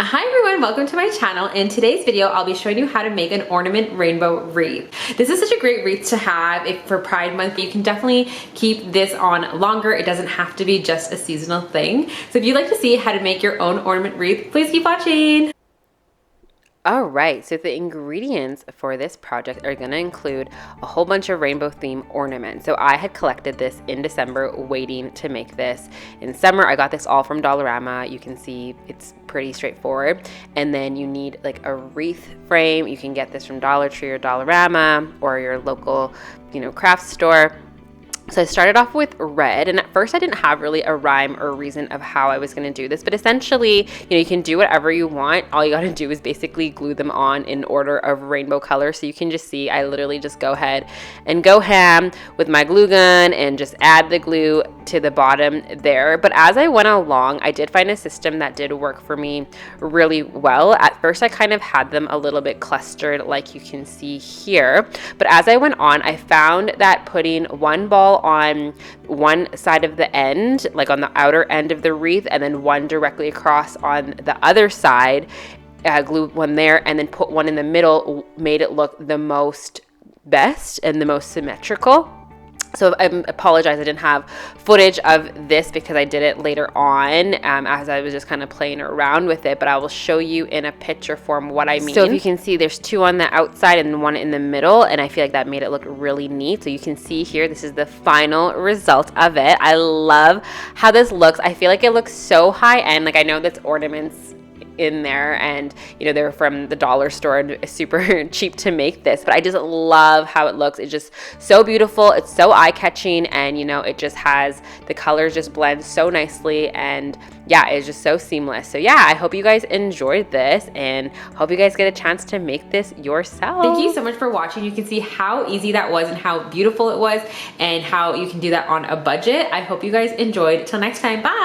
Hi everyone, welcome to my channel. In today's video, I'll be showing you how to make an ornament rainbow wreath. This is such a great wreath to have for Pride Month. You can definitely keep this on longer. It doesn't have to be just a seasonal thing. So if you'd like to see how to make your own ornament wreath, please keep watching. All right, so the ingredients for this project are gonna include a whole bunch of rainbow theme ornaments. So I had collected this in December, waiting to make this in summer. I got this all from Dollarama. You can see it's pretty straightforward. And then you need like a wreath frame. You can get this from Dollar Tree or Dollarama or your local, craft store. So I started off with red, and at first I didn't have really a rhyme or reason of how I was going to do this, but essentially, you can do whatever you want. All you got to do is basically glue them on in order of rainbow color. So you can just see, I literally just go ahead and go ham with my glue gun and just add the glue to the bottom there. But as I went along, I did find a system that did work for me really well. At first, I kind of had them a little bit clustered like you can see here. But as I went on, I found that putting one ball on one side of the end, like on the outer end of the wreath, and then one directly across on the other side, glue one there, and then put one in the middle, made it look the most best and the most symmetrical. So I apologize, I didn't have footage of this because I did it later on as I was just kind of playing around with it, but I will show you in a picture form what I mean. So if you can see, there's two on the outside and one in the middle, and I feel like that made it look really neat. So you can see here, this is the final result of it. I love how this looks. I feel like it looks so high end. Like, I know that's ornaments in there, and they're from the dollar store and super cheap to make this, but I just love how it looks. It's just so beautiful, it's so eye-catching, and it just has the colors just blend so nicely, and yeah, it's just so seamless. So yeah, I hope you guys enjoyed this and hope you guys get a chance to make this yourself. Thank you so much for watching. You can see how easy that was and how beautiful it was and how you can do that on a budget. I hope you guys enjoyed. Till next time, bye.